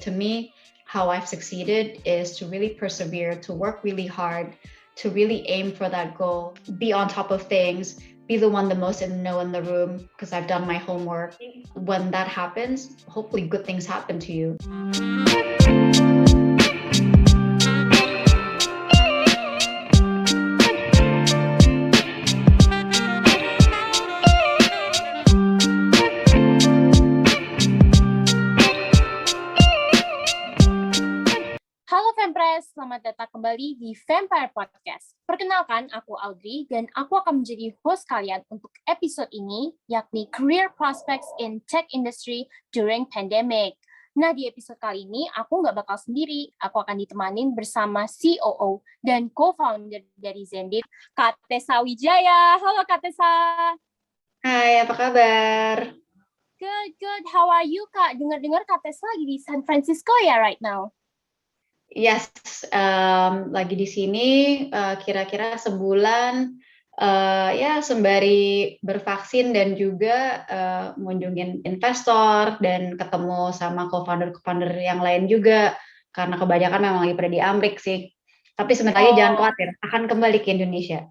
To me, how I've succeeded is to really persevere, to work really hard, to really aim for that goal, be on top of things, be the one the most in the know in the room because I've done my homework. When that happens, hopefully good things happen to you. Selamat datang kembali di Vampire Podcast. Perkenalkan, aku Audrey dan aku akan menjadi host kalian untuk episode ini, yakni Career Prospects in Tech Industry During Pandemic. Nah, di episode kali ini aku nggak bakal sendiri. Aku akan ditemanin bersama COO dan Co-Founder dari Xendit, Kak Tessa Wijaya. Halo Kak Tessa. Hai, apa kabar? Good. How are you, Kak? Dengar-dengar Kak Tessa lagi di San Francisco ya right now? Yes, lagi di sini kira-kira sebulan ya sembari bervaksin dan juga mengunjungin investor dan ketemu sama co-founder yang lain juga karena kebanyakan memang lagi pada di Amrik sih. Tapi sebentar lagi jangan khawatir, akan kembali ke Indonesia.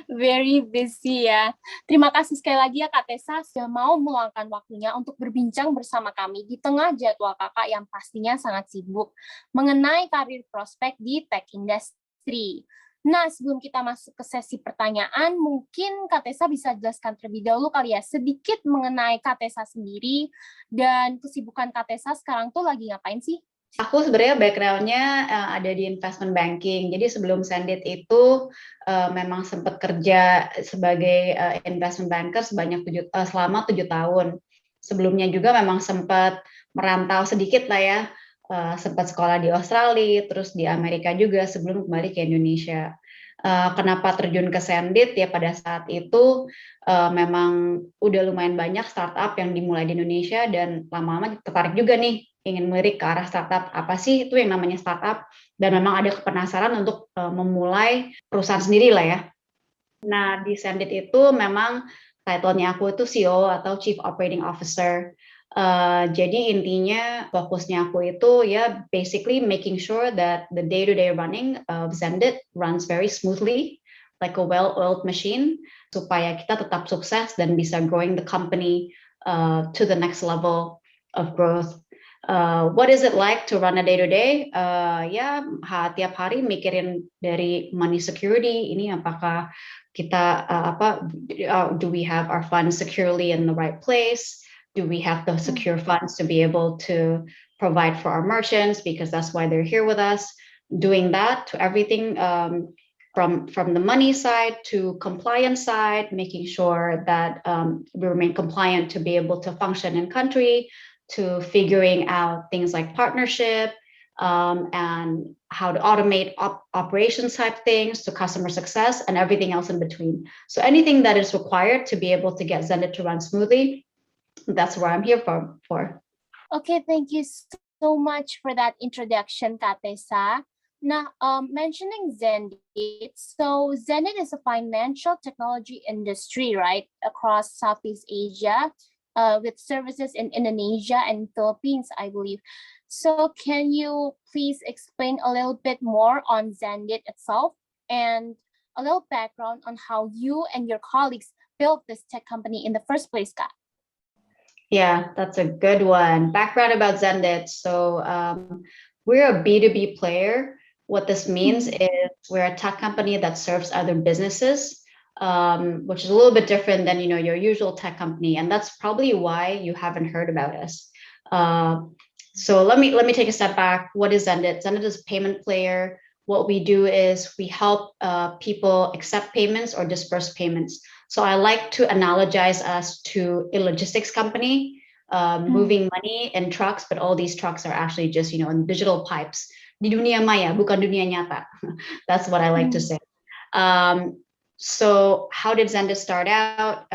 Very busy ya. Terima kasih sekali lagi ya Kak Tessa sudah mau meluangkan waktunya untuk berbincang bersama kami di tengah jadwal kakak yang pastinya sangat sibuk mengenai karir prospek di tech industry. Nah, sebelum kita masuk ke sesi pertanyaan, mungkin Kak Tessa bisa jelaskan terlebih dahulu kali ya sedikit mengenai Kak Tessa sendiri dan kesibukan Kak Tessa sekarang tuh lagi ngapain sih? Aku sebenarnya background-nya ada di investment banking. Jadi sebelum Xendit itu memang sempat kerja sebagai investment banker selama 7 tahun. Sebelumnya juga memang sempat merantau sedikit lah ya. Sempat sekolah di Australia, terus di Amerika juga sebelum kembali ke Indonesia. Kenapa terjun ke Xendit ya pada saat itu memang udah lumayan banyak startup yang dimulai di Indonesia dan lama-lama tertarik juga nih ingin melirik ke arah startup, apa sih itu yang namanya startup, dan memang ada kepenasaran untuk memulai perusahaan sendiri lah ya. Nah, di Xendit itu memang title-nya aku itu CEO atau Chief Operating Officer. Jadi intinya fokusnya aku itu ya basically making sure that the day-to-day running of Xendit runs very smoothly, like a well-oiled machine, supaya kita tetap sukses dan bisa growing the company to the next level of growth. What is it like to run a day-to-day? Ya, tiap hari mikirin dari money security, ini apakah kita do we have our funds securely in the right place? Do we have the secure funds to be able to provide for our merchants because that's why they're here with us? Doing that to everything from the money side to compliance side, making sure that we remain compliant to be able to function in country, to figuring out things like partnership and how to automate operations type things to customer success and everything else in between. So anything that is required to be able to get Xendit to run smoothly, that's what I'm here for. Okay, thank you so much for that introduction, Kak Tessa. Now, mentioning Xendit, so Xendit is a financial technology industry, right, across Southeast Asia, with services in Indonesia and Philippines, I believe. So can you please explain a little bit more on Xendit itself and a little background on how you and your colleagues built this tech company in the first place, Kak? Yeah, that's a good one. Background about Xendit. So we're a B2B player. What this means is we're a tech company that serves other businesses, which is a little bit different than your usual tech company, and that's probably why you haven't heard about us. So let me take a step back. What is Xendit? Xendit is a payment player. What we do is we help people accept payments or disperse payments. So I like to analogize us to a logistics company, moving money in trucks, but all these trucks are actually just in digital pipes. Di dunia maya, bukan dunia nyata. That's what I like to say. So how did Xendit start out?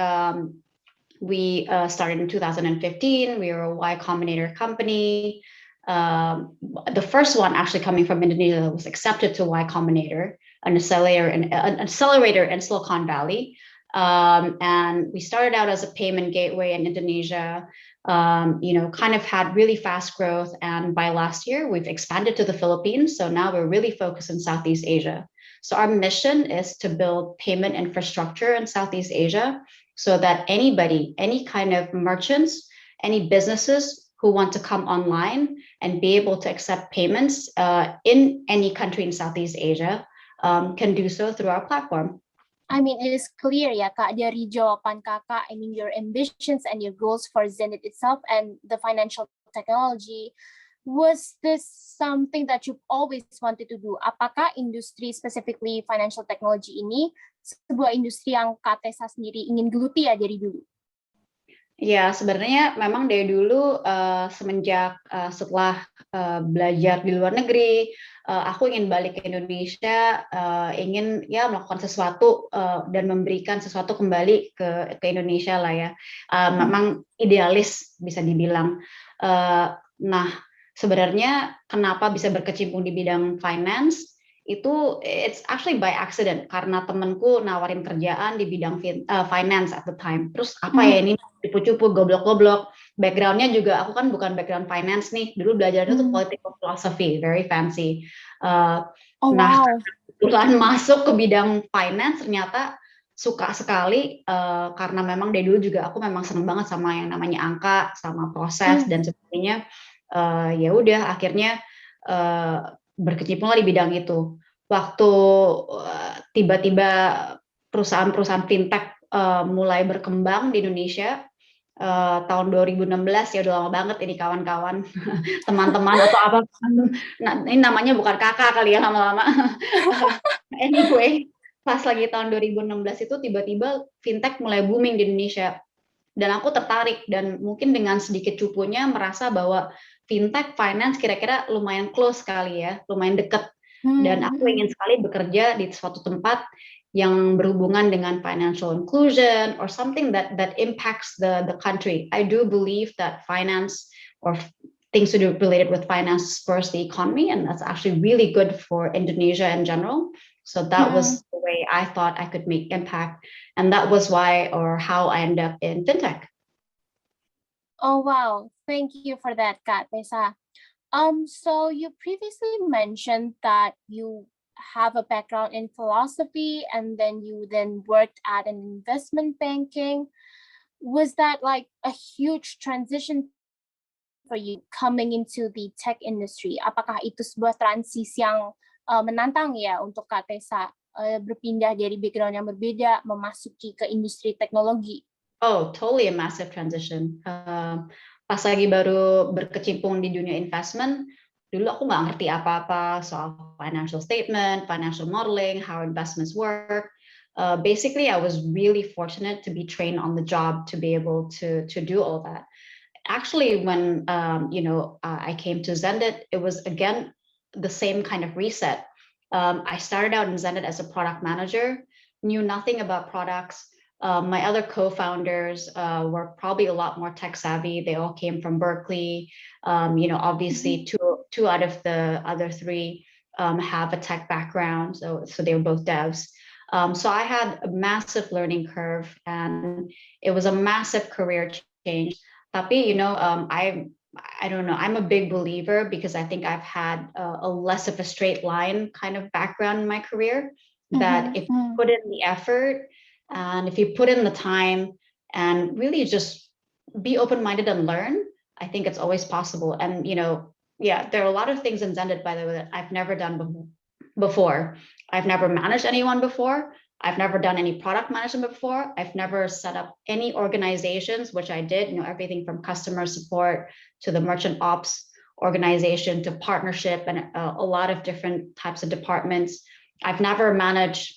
We started in 2015. We were a Y Combinator company. The first one actually coming from Indonesia was accepted to Y Combinator, an accelerator in Silicon Valley. And we started out as a payment gateway in Indonesia, kind of had really fast growth. And by last year, we've expanded to the Philippines. So now we're really focused in Southeast Asia. So our mission is to build payment infrastructure in Southeast Asia so that anybody, any kind of merchants, any businesses who want to come online and be able to accept payments in any country in Southeast Asia can do so through our platform. I mean, it is clear ya Kak, dari jawaban Kakak, I mean, your ambitions and your goals for Xendit itself and the financial technology. Was this something that you've always wanted to do? Apakah industri, specifically financial technology ini, sebuah industri yang Kak Tessa sendiri ingin geluti ya dari dulu? Ya, sebenarnya memang dari dulu semenjak setelah belajar di luar negeri, aku ingin balik ke Indonesia, ingin ya melakukan sesuatu dan memberikan sesuatu kembali ke Indonesia lah ya. Memang idealis bisa dibilang. Nah, sebenarnya kenapa bisa berkecimpung di bidang finance? Itu it's actually by accident karena temenku nawarin kerjaan di bidang finance at the time. Terus apa ya ini cupu-cupu goblok-goblok. Backgroundnya juga aku kan bukan background finance nih. Dulu belajarnya tuh political philosophy, very fancy. Nah, kebetulan masuk ke bidang finance ternyata suka sekali karena memang dari dulu juga aku memang seneng banget sama yang namanya angka, sama proses dan sebagainya. Ya udah akhirnya berkecimpunglah di bidang itu. Waktu tiba-tiba perusahaan-perusahaan fintech mulai berkembang di Indonesia tahun 2016 ya udah lama banget ini kawan-kawan teman-teman atau apa. Nah, ini namanya bukan kakak kali ya lama-lama. Anyway, pas lagi tahun 2016 itu tiba-tiba fintech mulai booming di Indonesia. Dan aku tertarik dan mungkin dengan sedikit cupunya merasa bahwa fintech, finance kira-kira lumayan close sekali ya, lumayan dekat. Dan aku ingin sekali bekerja di suatu tempat yang berhubungan dengan financial inclusion or something that impacts the country. I do believe that finance or things to do related with finance spurs the economy, and that's actually really good for Indonesia in general. So that was the way I thought I could make impact. And that was why or how I ended up in fintech. Oh, wow. Thank you for that, Kak Tessa. So you previously mentioned that you have a background in philosophy and then you worked at an investment banking. Was that like a huge transition for you coming into the tech industry? Apakah itu sebuah transisi yang menantang ya untuk Kak Tessa berpindah dari background yang berbeda memasuki ke industri teknologi? Oh, totally a massive transition. Pas lagi baru berkecimpung di dunia investment, dulu aku nggak ngerti apa-apa soal financial statement, financial modeling, how investments work. Basically, I was really fortunate to be trained on the job to be able to do all that. Actually, when I came to Xendit, it was again the same kind of reset. I started out in Xendit as a product manager, knew nothing about products. My other co-founders were probably a lot more tech savvy. They all came from Berkeley. Obviously two out of the other three have a tech background, so they were both devs. So I had a massive learning curve, and it was a massive career change. Tapi, I don't know. I'm a big believer because I think I've had a less of a straight line kind of background in my career. That if you put in the effort, and if you put in the time and really just be open-minded and learn, I think it's always possible. And, there are a lot of things in Xendit, by the way, that I've never done before. I've never managed anyone before. I've never done any product management before. I've never set up any organizations, which I did, everything from customer support to the merchant ops organization to partnership and a lot of different types of departments. I've never managed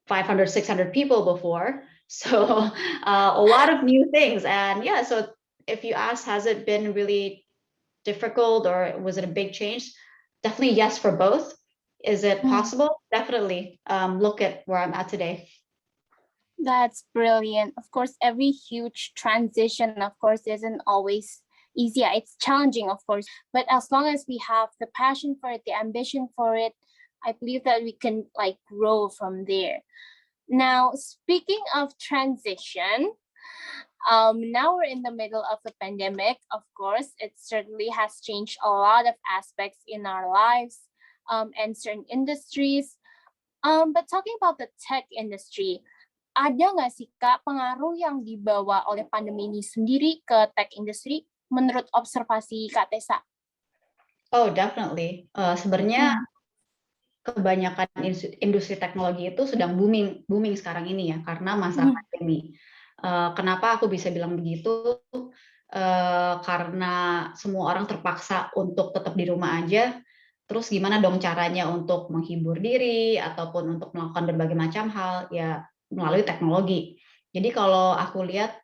500, 600 people before. So a lot of new things. And yeah, so if you ask, has it been really difficult or was it a big change? Definitely yes for both. Is it possible? Definitely. Look at where I'm at today. That's brilliant. Of course, every huge transition, of course, isn't always easy. It's challenging, of course. But as long as we have the passion for it, the ambition for it, I believe that we can grow from there. Now, speaking of transition, now we're in the middle of the pandemic. Of course, it certainly has changed a lot of aspects in our lives and certain industries. But talking about the tech industry, ada nggak sih Kak pengaruh yang dibawa oleh pandemi ini sendiri ke tech industry menurut observasi Kak Tessa? Oh, definitely. Sebenarnya kebanyakan industri teknologi itu sedang booming sekarang ini ya, karena masa pandemi. Kenapa aku bisa bilang begitu? Karena semua orang terpaksa untuk tetap di rumah aja. Terus gimana dong caranya untuk menghibur diri ataupun untuk melakukan berbagai macam hal ya melalui teknologi. Jadi kalau aku lihat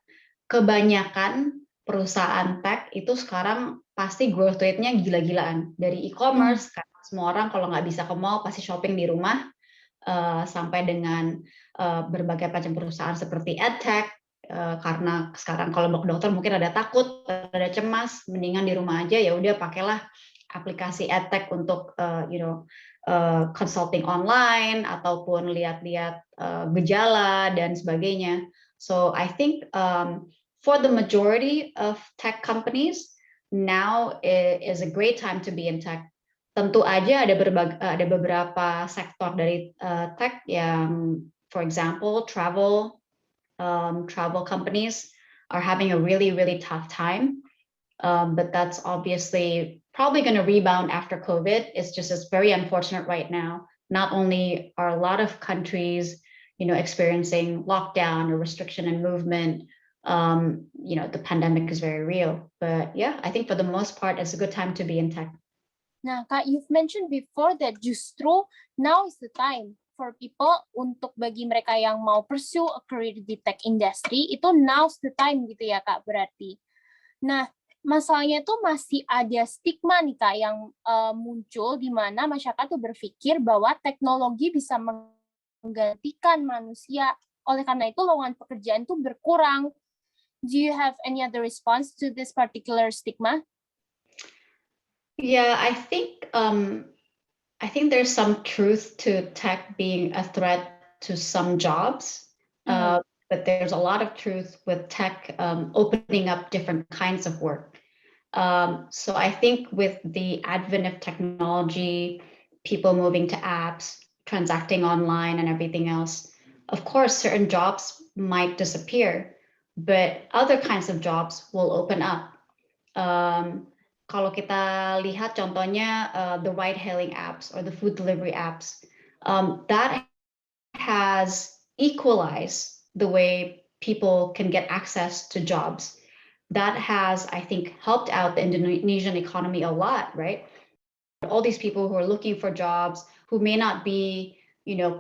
kebanyakan perusahaan tech itu sekarang pasti growth rate-nya gila-gilaan. Dari e-commerce, karena semua orang kalau nggak bisa ke mall pasti shopping di rumah, sampai dengan berbagai macam perusahaan seperti edtech, karena sekarang kalau mau ke dokter mungkin ada takut, ada cemas, mendingan di rumah aja ya udah pakailah aplikasi edtech untuk consulting online ataupun lihat-lihat gejala dan sebagainya. So I think for the majority of tech companies now is a great time to be in tech. Tentu aja ada beberapa sektor dari tech yang, for example, travel companies are having a really tough time. But that's obviously probably going to rebound after COVID. It's very unfortunate right now. Not only are a lot of countries, experiencing lockdown or restriction in movement, the pandemic is very real. But yeah, I think for the most part, it's a good time to be in tech. Nah, Kak, you've mentioned before that justru now is the time for people untuk bagi mereka yang mau pursue a career di tech industry, itu now's the time gitu ya, Kak, berarti. Nah, masalahnya tuh masih ada stigma nih Kak yang muncul di mana masyarakat tuh berpikir bahwa teknologi bisa menggantikan manusia. Oleh karena itu lowongan pekerjaan tuh berkurang. Do you have any other response to this particular stigma? Yeah, I think there's some truth to tech being a threat to some jobs. But there's a lot of truth with tech opening up different kinds of work. So I think with the advent of technology, people moving to apps, transacting online and everything else, of course, certain jobs might disappear, but other kinds of jobs will open up. Kalau kita lihat contohnya the ride-hailing apps or the food delivery apps, that has equalized the way people can get access to jobs. That has, I think, helped out the Indonesian economy a lot, right? All these people who are looking for jobs, who may not be,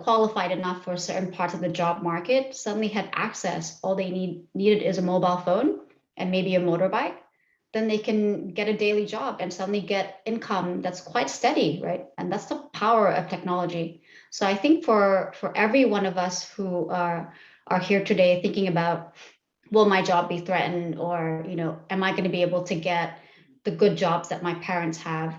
qualified enough for certain parts of the job market, suddenly had access. All they needed is a mobile phone and maybe a motorbike. Then they can get a daily job and suddenly get income that's quite steady, right? And that's the power of technology. So I think for every one of us who are here today thinking about, will my job be threatened, or am I going to be able to get the good jobs that my parents have?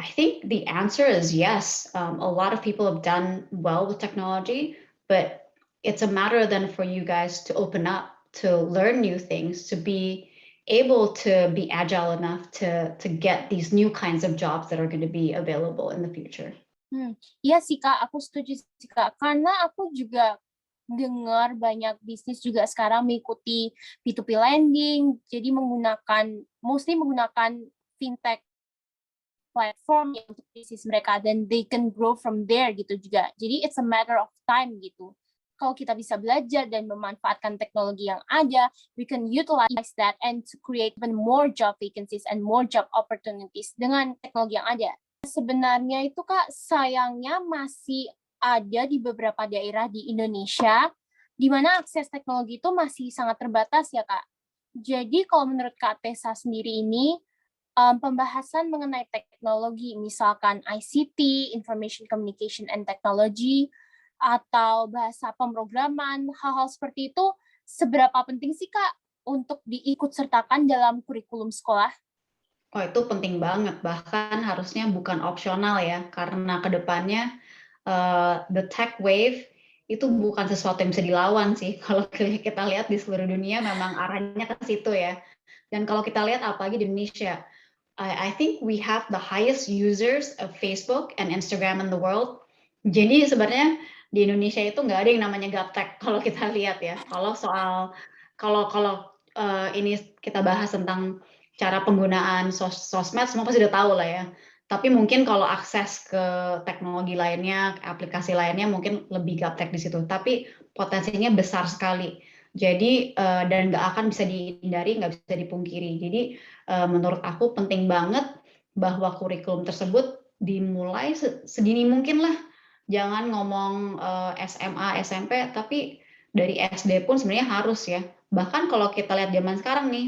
I think the answer is yes. A lot of people have done well with technology, but it's a matter then for you guys to open up, to learn new things, to be able to be agile enough to get these new kinds of jobs that are going to be available in the future. Iya sih Kak, aku setuju sih Kak, karena aku juga dengar banyak bisnis juga sekarang mengikuti P2P lending, jadi mostly menggunakan fintech platform untuk bisnis mereka, dan they can grow from there gitu juga. Jadi it's a matter of time gitu. Kalau kita bisa belajar dan memanfaatkan teknologi yang ada, we can utilize that and to create even more job vacancies and more job opportunities dengan teknologi yang ada. Sebenarnya itu Kak, sayangnya masih ada di beberapa daerah di Indonesia di mana akses teknologi itu masih sangat terbatas ya Kak. Jadi kalau menurut Kak Tessa sendiri ini, pembahasan mengenai teknologi, misalkan ICT, Information Communication and Technology, atau bahasa pemrograman, hal-hal seperti itu, seberapa penting sih Kak untuk diikut sertakan dalam kurikulum sekolah? Oh, itu penting banget, bahkan harusnya bukan opsional ya, karena kedepannya the tech wave itu bukan sesuatu yang bisa dilawan sih. Kalau kita lihat di seluruh dunia memang arahnya ke situ ya. Dan kalau kita lihat apalagi di Indonesia, I think we have the highest users of Facebook and Instagram in the world. Jadi sebenarnya di Indonesia itu nggak ada yang namanya gaptek kalau kita lihat ya. Kalau ini kita bahas tentang cara penggunaan sosmed, semua pasti udah tahu lah ya. Tapi mungkin kalau akses ke teknologi lainnya, aplikasi lainnya mungkin lebih gaptek di situ. Tapi potensinya besar sekali. Jadi dan nggak akan bisa dihindari, nggak bisa dipungkiri. Jadi menurut aku penting banget bahwa kurikulum tersebut dimulai sedini mungkin lah. Jangan ngomong SMA, SMP, tapi dari SD pun sebenarnya harus ya. Bahkan kalau kita lihat zaman sekarang nih,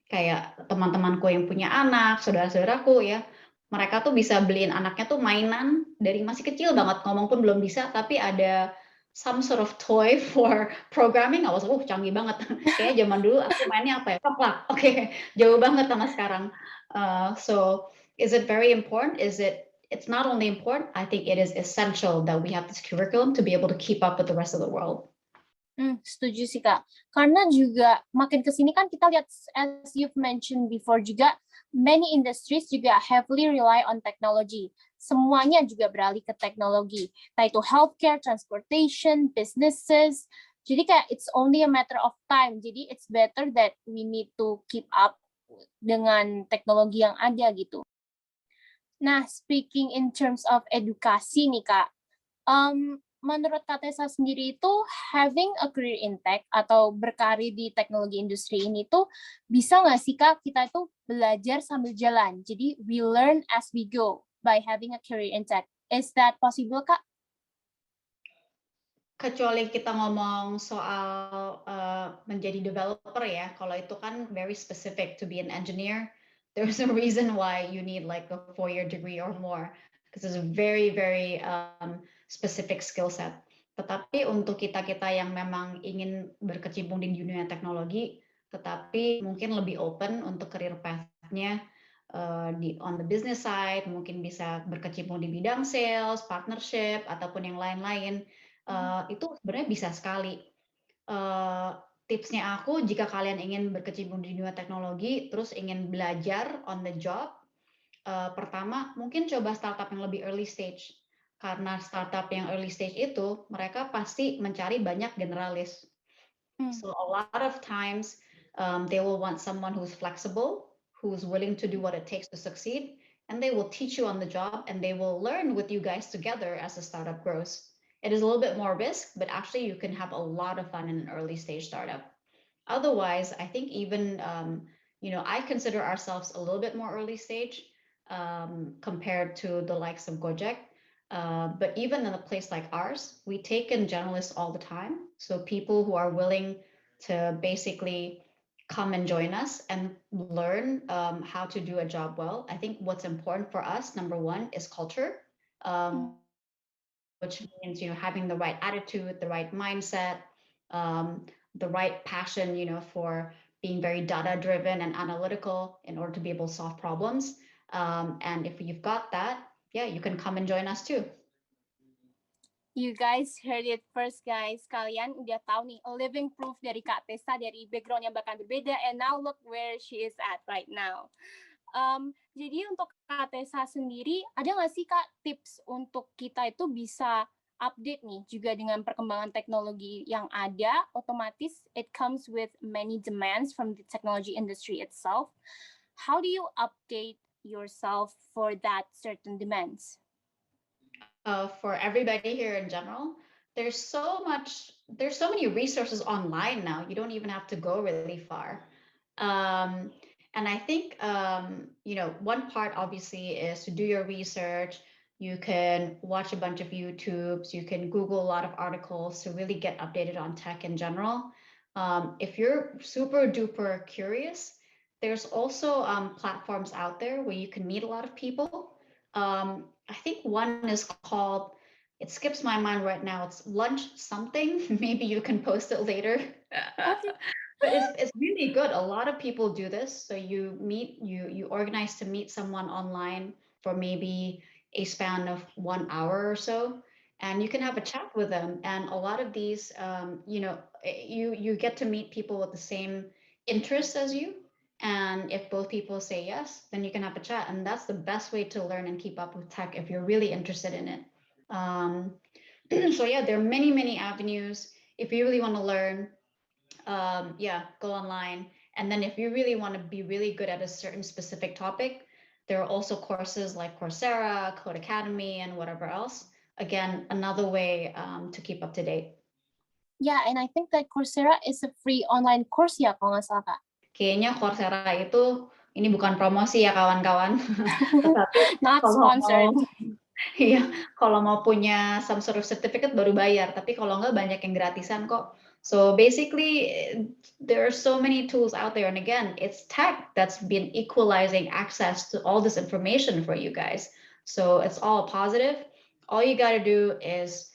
kayak teman-temanku yang punya anak, saudara-saudaraku ya, mereka tuh bisa beliin anaknya tuh mainan dari masih kecil banget, ngomong pun belum bisa, tapi ada some sort of toy for programming. I was, canggih banget. Kayaknya zaman dulu aku mainnya apa ya? Coklat. Oke, jauh banget sama sekarang. So, is it very important? It's not only important, I think it is essential that we have this curriculum to be able to keep up with the rest of the world. Setuju sih Kak, karena juga makin kesini kan kita lihat, as you've mentioned before juga, many industries juga heavily rely on technology. Semuanya juga beralih ke teknologi, entah itu healthcare, transportation, businesses. Jadi kayak it's only a matter of time. Jadi it's better that we need to keep up dengan teknologi yang ada gitu. Nah, speaking in terms of edukasi nih Kak, menurut Kak Tessa sendiri itu having a career in tech atau berkarir di teknologi industri ini tuh bisa nggak sih Kak kita itu belajar sambil jalan? Jadi we learn as we go by having a career in tech. Is that possible Kak? Kecuali kita ngomong soal menjadi developer ya, kalau itu kan very specific to be an engineer. There's a reason why you need like a 4-year degree or more, because it's a very very specific skill set. Tetapi untuk kita-kita yang memang ingin berkecimpung di dunia teknologi, tetapi mungkin lebih open untuk career path-nya on the business side, mungkin bisa berkecimpung di bidang sales, partnership, ataupun yang lain-lain. Itu sebenarnya bisa sekali. Tipsnya aku, jika kalian ingin berkecimpung di dunia teknologi, terus ingin belajar on the job, pertama mungkin coba startup yang lebih early stage. Karena startup yang early stage itu, mereka pasti mencari banyak generalis. So a lot of times, they will want someone who's flexible, who's willing to do what it takes to succeed, and they will teach you on the job, and they will learn with you guys together as the startup grows. It is a little bit more risk, but actually you can have a lot of fun in an early stage startup. Otherwise, I think even, I consider ourselves a little bit more early stage compared to the likes of Gojek. But even in a place like ours, we take in generalists all the time. So people who are willing to basically come and join us and learn how to do a job well. I think what's important for us, number one, is culture. Which means having the right attitude, the right mindset, the right passion, for being very data driven and analytical in order to be able to solve problems. And if you've got that, yeah, you can come and join us too. You guys heard it first guys. Kalian udah tahu nih, living proof dari Kak Tessa, dari background yang bahkan berbeda, and now look where she is at right now. Jadi untuk Kak Tessa sendiri, ada nggak sih Kak tips untuk kita itu bisa update nih juga dengan perkembangan teknologi yang ada? Otomatis it comes with many demands from the technology industry itself. How do you update yourself for that certain demands? For everybody here in general, there's so many resources online now. You don't even have to go really far. And I think, one part obviously is to do your research. You can watch a bunch of YouTubes. You can Google a lot of articles to really get updated on tech in general. If you're super duper curious, there's also platforms out there where you can meet a lot of people. I think one is called, it skips my mind right now, it's lunch something. Maybe you can post it later. But it's really good. A lot of people do this. So you organize to meet someone online for maybe a span of 1 hour or so. and you can have a chat with them. And a lot of these, you get to meet people with the same interests as you. And if both people say yes, then you can have a chat. And that's the best way to learn and keep up with tech if you're really interested in it. Um, so yeah, there are many, many avenues. If you really want to learn, go online. And then if you really want to be really good at a certain specific topic, there are also courses like Coursera, Code Academy, and whatever else. Again, another way to keep up to date. Yeah, and I think that Coursera is a free online course ya, kalau nggak salah, Kak. Kayaknya Coursera itu, ini bukan promosi ya kawan-kawan, tetapi Not kalau sponsored. iya, kalau mau punya some sort of certificate baru bayar, tapi kalau nggak banyak yang gratisan kok. So basically, there are so many tools out there, and again, it's tech that's been equalizing access to all this information for you guys. So it's all positive. All you got to do is,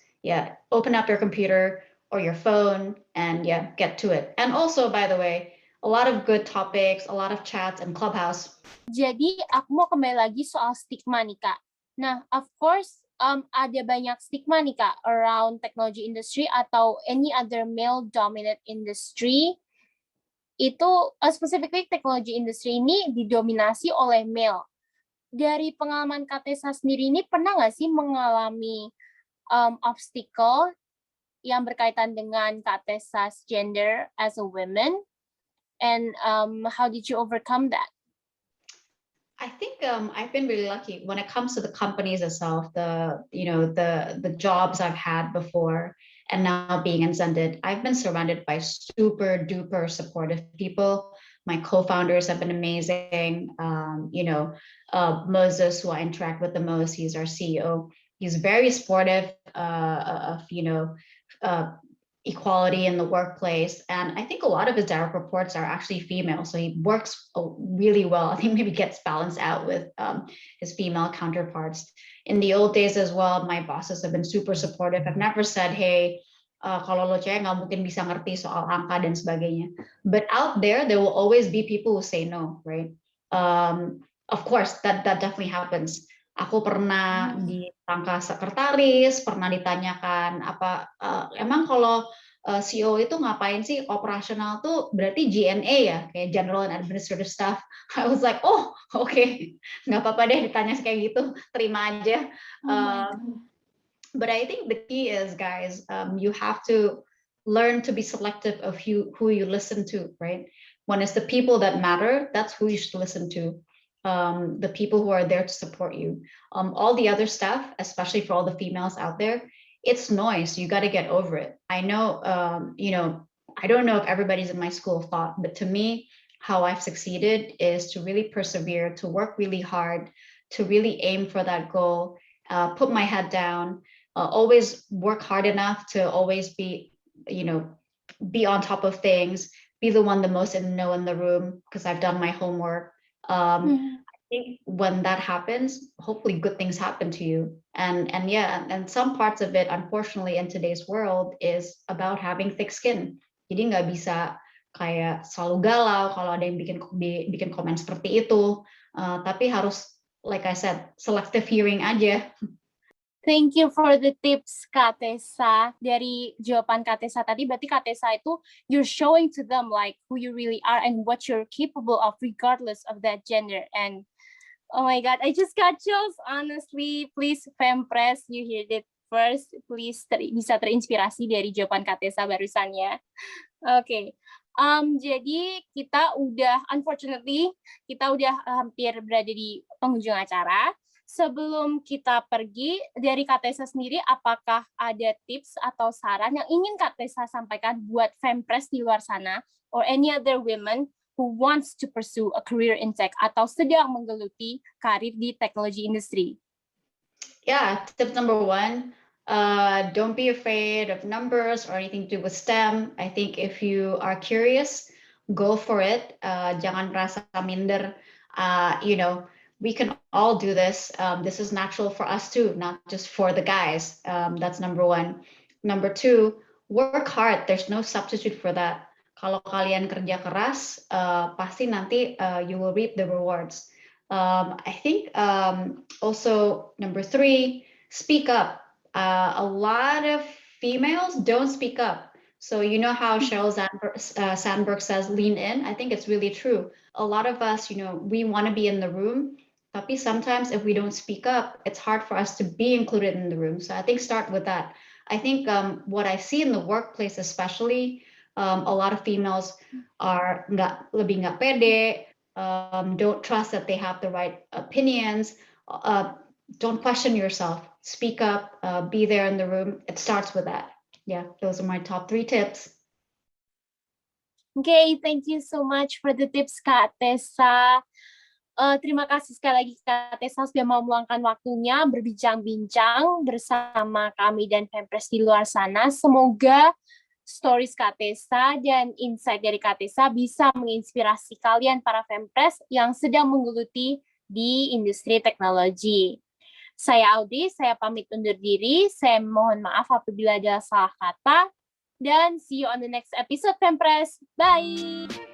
open up your computer or your phone and get to it. And also, by the way, a lot of good topics, a lot of chats and Clubhouse. Jadi aku mau kembali lagi soal stigma nih, Kak. Nah, of course, ada banyak stigma nih, Kak, around technology industry atau any other male-dominant industry. Itu, specifically technology industry ini didominasi oleh male. Dari pengalaman Kak Tessa sendiri ini, pernah nggak sih mengalami obstacle yang berkaitan dengan Kak Tessa's gender as a woman? And how did you overcome that? I think I've been really lucky when it comes to the companies itself, the jobs I've had before, and now being in Xendit, I've been surrounded by super duper supportive people. My co-founders have been amazing. Moses, who I interact with the most, he's our CEO. He's very supportive of equality in the workplace, and I think a lot of his direct reports are actually female, so he works really well. I think maybe gets balanced out with his female counterparts. In the old days as well, my bosses have been super supportive. I've never said, hey, kalau lo cewek nggak mungkin bisa ngerti soal angka dan sebagainya. But out there will always be people who say no, right? Of course, that definitely happens. Aku pernah ditangka sekretaris, pernah ditanyakan emang kalau CEO itu ngapain sih, operasional tuh berarti GNA ya, kayak general and administrative staff. I was like, oh okay, nggak apa-apa deh ditanya kayak gitu, terima aja. But I think the key is, guys, you have to learn to be selective of who you listen to, right? When it's the people that matter, that's who you should listen to. The people who are there to support you. All the other stuff, especially for all the females out there, it's noise. You got to get over it. I know, I don't know if everybody's in my school of thought, but to me, how I've succeeded is to really persevere, to work really hard, to really aim for that goal, put my head down, always work hard enough to always be on top of things, be the one the most in the know in the room because I've done my homework. I think when that happens, hopefully good things happen to you. And some parts of it, unfortunately, in today's world is about having thick skin. Jadi nggak bisa kayak selalu galau kalau ada yang bikin komen seperti itu. Tapi harus, like I said, selective hearing aja. Thank you for the tips, Kak Tessa. Dari jawaban Kak Tessa tadi, berarti Kak Tessa itu you're showing to them like who you really are and what you're capable of regardless of that gender. And oh my God, I just got chills, honestly. Please, Fempress, you heard it first. Please bisa terinspirasi dari jawaban Kak Tessa barusan ya. Oke. Jadi unfortunately, kita udah hampir berada di penghujung acara. Sebelum kita pergi, dari Kak Tessa sendiri, apakah ada tips atau saran yang ingin Kak Tessa sampaikan buat Fempress di luar sana, or any other women who wants to pursue a career in tech atau sedang menggeluti karir di teknologi industri? Yeah, tip number one, don't be afraid of numbers or anything to do with STEM. I think if you are curious, go for it. Jangan merasa minder. We can all do this. This is natural for us too, not just for the guys. That's number one. Number two, work hard. There's no substitute for that. Kalau kalian kerja keras, pasti nanti you will reap the rewards. I think also number three, speak up. a lot of females don't speak up. So you know how Sheryl Sandberg says, lean in? I think it's really true. A lot of us, we want to be in the room, but sometimes if we don't speak up, it's hard for us to be included in the room. So I think start with that. I think what I see in the workplace, especially, a lot of females are lebih nggak pede, don't trust that they have the right opinions, don't question yourself, speak up, be there in the room. It starts with that. Yeah, those are my top 3 tips. Okay, thank you so much for the tips, Kak Tessa. Terima kasih sekali lagi Kak Tessa sudah mau meluangkan waktunya berbincang-bincang bersama kami dan Fempres di luar sana. Semoga stories Kak Tessa dan insight dari Kak Tessa bisa menginspirasi kalian para Fempres yang sedang menggeluti di industri teknologi. Saya Audrey, saya pamit undur diri. Saya mohon maaf apabila ada salah kata. Dan see you on the next episode, Fempres. Bye!